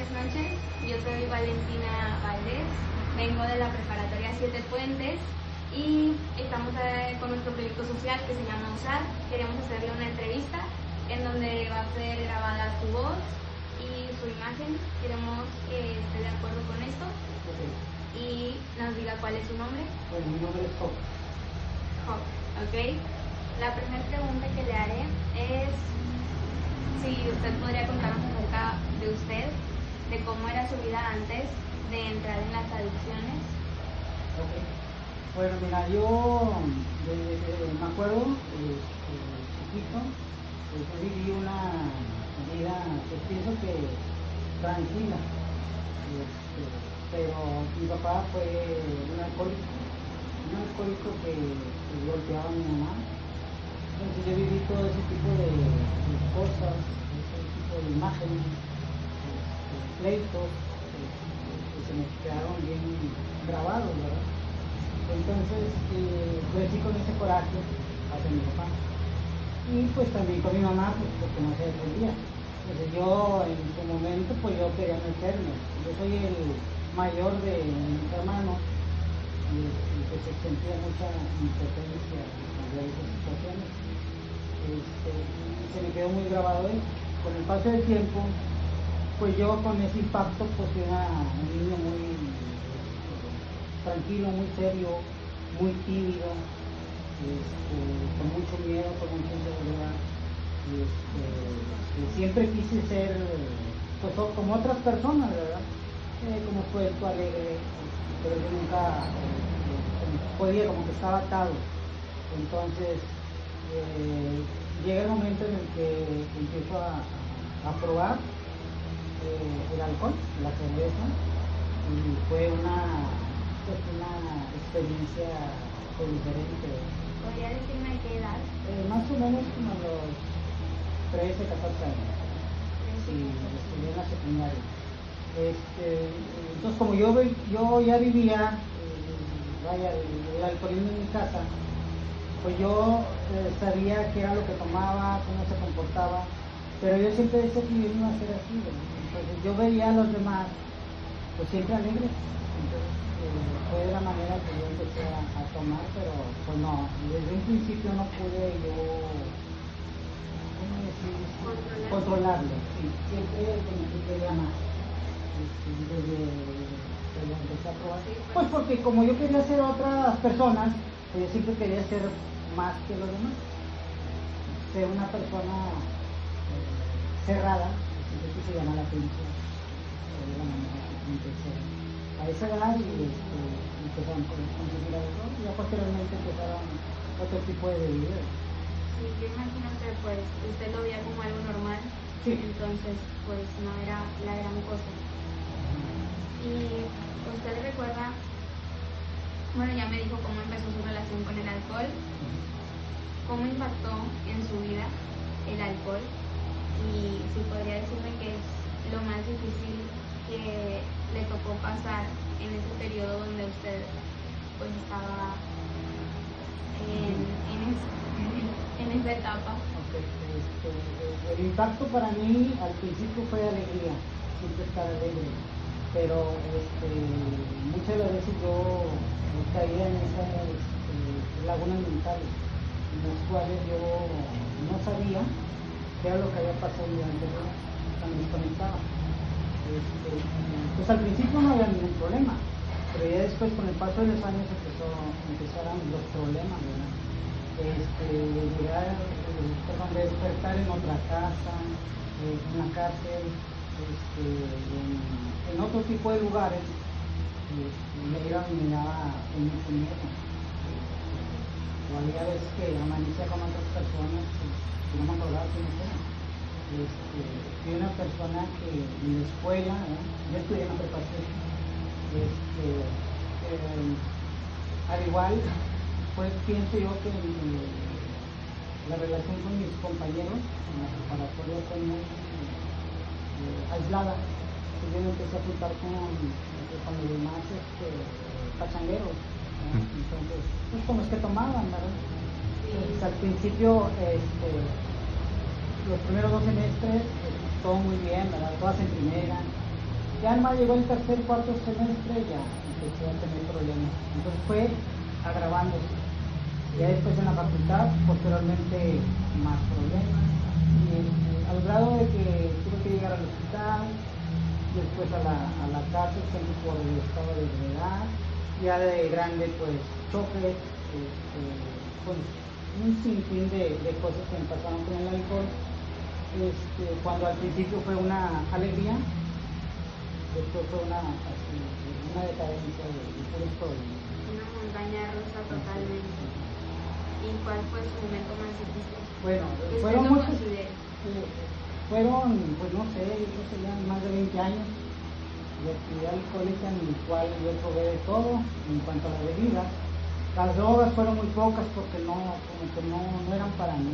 buenas noches. Yo soy Valentina Valdés, vengo de la preparatoria Siete Puentes y estamos con nuestro proyecto social que se llama USAR. Queremos hacerle una entrevista en donde va a ser grabada su voz y su imagen. Queremos que esté de acuerdo con esto y nos diga cuál es su nombre. Bueno, mi nombre es Job. Job, ok. La primera pregunta que le haré es si usted podría contarnos acerca de usted, de cómo era su vida antes de entrar en las adicciones. Okay. Bueno, mira, yo desde que me acuerdo, chiquito, yo viví una vida, pues pienso que tranquila, pero mi papá fue un alcohólico que golpeaba a mi mamá. Entonces yo viví todo ese tipo de cosas, ese tipo de imágenes, pleitos, que se me quedaron bien grabados, ¿verdad? Entonces crecí con ese coraje hacia mi papá. Y pues también con mi mamá, pues porque no se defendía. Entonces yo en su momento, pues yo quería meterme. Yo soy el mayor de mis hermanos y pues sentía mucha impotencia de esas situaciones. Se me quedó muy grabado eso. Con el paso del tiempo, pues yo con ese impacto pues era un niño muy tranquilo, muy serio, muy tímido, con mucho miedo, con mucha inseguridad. Siempre quise ser pues, como otras personas, ¿verdad? Como suelto, alegre, pero yo nunca podía, como que estaba atado. Entonces llega el momento en el que empiezo a probar el alcohol, la cerveza, y fue una experiencia diferente. ¿Podría decirme a qué edad? Más o menos como a los 13, 14 años. Sí, estudié en la secundaria. Entonces como yo ya vivía el alcoholismo en mi casa, pues yo sabía qué era lo que tomaba, cómo se comportaba, pero yo siempre decía que yo iba a ser así. Entonces yo veía a los demás pues siempre alegres. Entonces fue de la manera que yo empecé a tomar, pero pues no, desde un principio no pude yo, ¿cómo decir? Controlarlo. Sí, siempre como que quería más. Desde empecé a probar. Pues porque como yo quería ser otras personas, pues yo siempre quería ser más que los demás. Ser una persona cerrada, siempre quise llamar la atención. De la manera que empecé a esa edad y empezaron a conseguir algo, y ya posteriormente empezaron otro tipo de bebidas. Sí, yo imagino que pues usted lo veía como algo normal, sí. Entonces pues no era la gran cosa. Y usted recuerda, bueno, ya me dijo cómo empezó su relación con el alcohol, cómo impactó en su vida el alcohol, y si podría decirme qué es lo más difícil que le tocó pasar en ese periodo donde usted pues estaba en esa etapa. Okay. El impacto para mí al principio fue alegría, siempre estar alegre, pero muchas veces yo caía en esas lagunas mentales, en las cuales yo no sabía qué era lo que había pasado durante el día, cuando me desconectaba. Pues al principio no había ningún problema, pero ya después con el paso de los años empezaron los problemas, ¿verdad? Despertar en otra casa, en una cárcel, en otro tipo de lugares, y ahí me daba mucho miedo. O había veces que amanecía con otras personas que no me acordaba quiénes eran. Fui una persona que en la escuela, yo estudié en la preparación, al igual, pues pienso yo que la relación con mis compañeros en la preparatoria fue muy aislada. Yo me empecé a juntar con los demás pachangueros, entonces, pues con los que tomaban, ¿verdad? Entonces, al principio, los primeros 2 semestres, todo muy bien, ¿verdad? Todas en primera, Ya más llegó el tercer, cuarto semestre, ya empecé a tener problemas. Entonces fue agravándose. Ya después en la facultad, posteriormente más problemas. Y al grado de que tuve que llegar al hospital, después a la cárcel, siempre por el estado de gravedad. Ya de grande, pues choques, pues, un sinfín de cosas que me pasaron con el alcohol. Cuando al principio fue una alegría, después fue una decadencia de puro problema. Una montaña rusa totalmente. ¿Y cuál fue su momento más difícil? Bueno, fueron muchos. Fueron, pues no sé, yo creo que serían más de 20 años de actividad alcohólica en el cual yo probé de todo en cuanto a la bebida. Las drogas fueron muy pocas porque como que no eran para mí.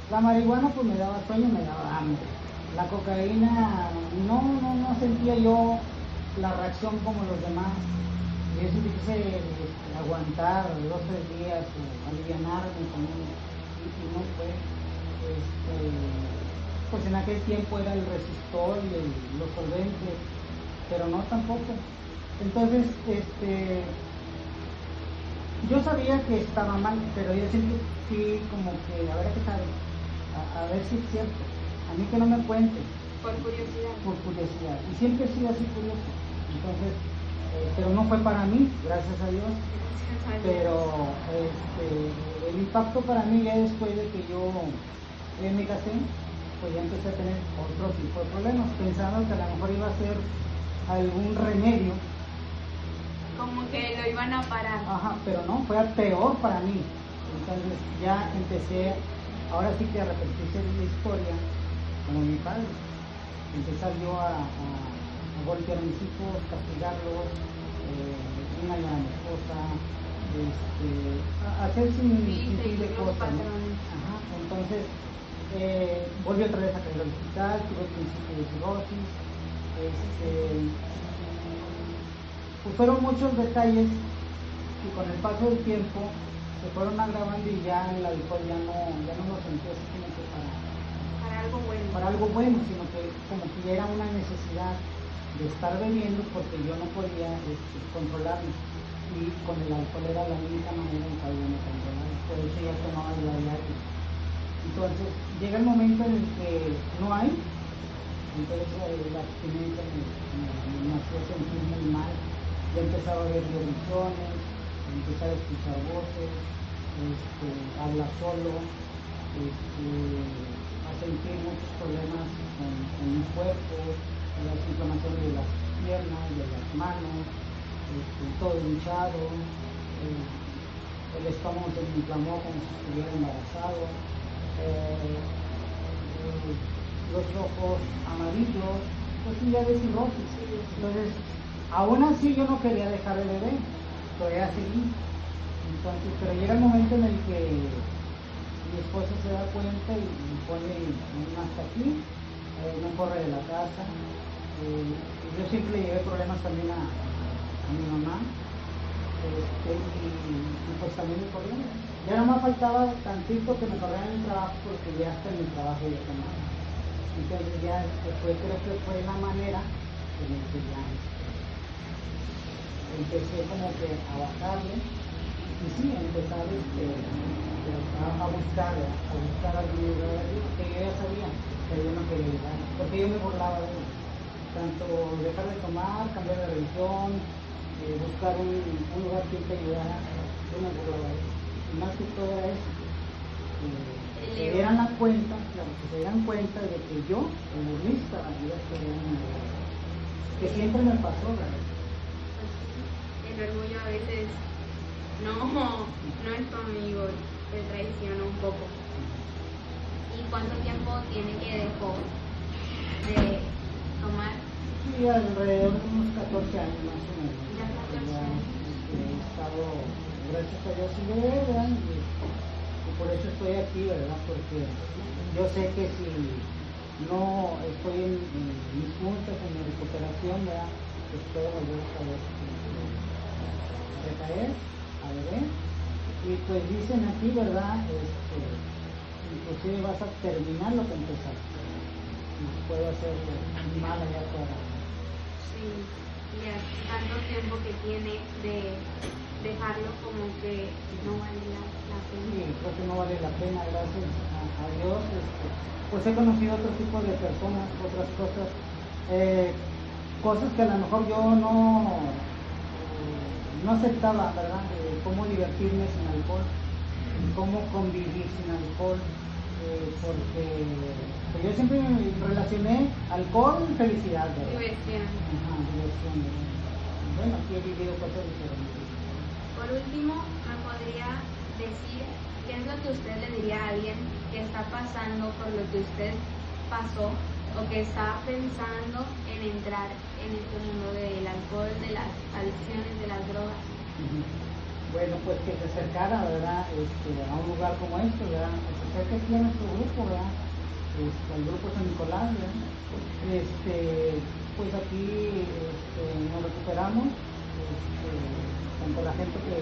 La marihuana pues me daba sueño, me daba hambre. La cocaína no sentía yo la reacción como los demás. Y eso quise aguantar 2 o 3 días o alivianarme y no fue. Pues en aquel tiempo era el resistor y los solventes, pero no tampoco. Entonces, yo sabía que estaba mal, pero yo siempre fui como que, a ver qué tal, a ver si es cierto. A mí que no me cuente. Por curiosidad. Por curiosidad. Y siempre he sido así curioso. Entonces, pero no fue para mí, gracias a Dios. Pero el impacto para mí ya después de que yo me casé, pues ya empecé a tener otro tipo de problemas, pensando que a lo mejor iba a ser algún remedio. Como que lo iban a parar. Ajá, pero no, fue peor para mí. Entonces ya empecé, ahora sí que a repetirse la historia, como mi padre. Empezar yo a golpear a mis hijos, castigarlos, engañar a mi esposa, hacer sin de cosas, ¿no? Ajá, entonces volví otra vez a caer al hospital, tuve principio de cirrosis, pues fueron muchos detalles que con el paso del tiempo se fueron agravando y ya el alcohol ya no lo sentí así como que para algo bueno, sino que como que ya era una necesidad de estar bebiendo porque yo no podía controlarme, y con el alcohol era la única manera en que yo me controlaba, por eso ya tomaba el diario. Entonces llega el momento en el que no hay, entonces la abstinencia me hacía sentir muy mal, ya empezaba a ver visiones, empezaba a escuchar voces, hablar solo, a sentir muchos problemas con mi cuerpo, las inflamaciones de las piernas, de las manos, todo hinchado, el estómago se me inflamó como si estuviera embarazado, los ojos amarillos, pues ya de cirrosis. Entonces, aún así yo no quería dejar de beber, todavía seguí. Entonces, pero llega el momento en el que mi esposa se da cuenta y me pone hasta aquí, me corre de la casa. Yo siempre le llevé problemas también a mi mamá, y pues también me corría. Ya no me faltaba tantito que me corrieran en el trabajo porque ya hasta en el trabajo ya tomaba. Entonces ya creo que fue la manera en la que ya empecé como que a bajarle, y sí, empezar a buscar algún lugar que yo ya sabía que yo no quería llegar, porque yo me burlaba de él, tanto dejar de tomar, cambiar de religión, buscar un lugar que te ayudara, yo me burlaba de él, y más que todo era eso, que se dieran cuenta de que yo, el burlista, que siempre me pasó, ¿verdad? El orgullo a veces no es tu amigo, te traiciona un poco. ¿Y cuánto tiempo tiene que dejó de tomar? Sí, alrededor de unos 14 años más o menos. Ya 14 años. He estado, gracias a Dios, sin beber, ¿verdad? Y por eso estoy aquí, ¿verdad? Porque yo sé que si no estoy en mis puntos, en mi recuperación, ¿verdad? Pues puedo volver a recaer, a beber. Y pues dicen aquí, ¿verdad? Inclusive vas a terminar lo que empezaste. Puedo hacer mal allá afuera. detiene de dejarlo, como que no vale la pena. Sí, creo que no vale la pena, gracias a Dios. Pues he conocido otro tipo de personas, otras cosas, cosas que a lo mejor yo no aceptaba, ¿verdad? Cómo divertirme sin alcohol, cómo convivir sin alcohol, porque pues yo siempre me relacioné alcohol y felicidad, ¿verdad? Diversión. Ajá, diversión, ¿verdad? Bueno, aquí he vivido cosas diferentes. Por último, ¿me podría decir qué es lo que usted le diría a alguien que está pasando por lo que usted pasó o que está pensando en entrar en este mundo del alcohol, de las adicciones, de las drogas? Bueno, pues que se acercara, ¿verdad? A un lugar como este, ¿verdad? Que se acerque aquí a nuestro grupo, ¿verdad? Al grupo San Nicolás, ¿verdad? Pues aquí nos recuperamos, tanto la gente que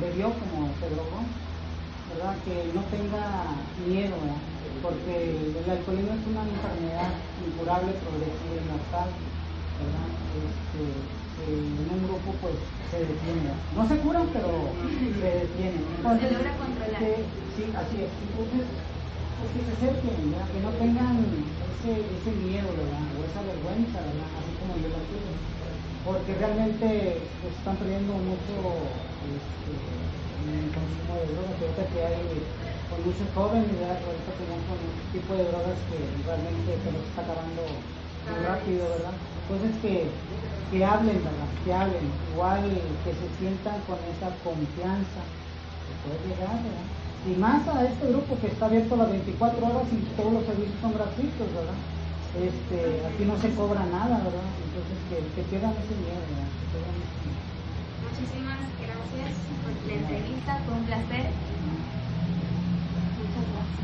bebió como se drogó, ¿verdad? Que no tenga miedo, ¿verdad? Porque el alcoholismo es una enfermedad incurable, progresiva y mortal, ¿verdad? En un grupo pues se detiene, no se curan pero se detienen. Entonces, se logra controlar. Sí, así es. Entonces, pues que se acerquen, ¿verdad? Que no tengan ese miedo, ¿verdad? O esa vergüenza, ¿verdad? Así como yo la tuve, porque realmente pues, están perdiendo mucho en el consumo de drogas. Ahorita que hay con muchos jóvenes, ¿verdad? Ahorita tenemos con un tipo de drogas que realmente se los está acabando muy rápido, ¿verdad? Entonces que hablen, ¿verdad? Que hablen, igual que se sientan con esa confianza que puede llegar, ¿verdad? Y más a este grupo que está abierto las 24 horas y todos los servicios son gratuitos, ¿verdad? Aquí no se cobra nada, ¿verdad? Entonces que pierdan ese miedo, ¿verdad? Que pierdan ese miedo.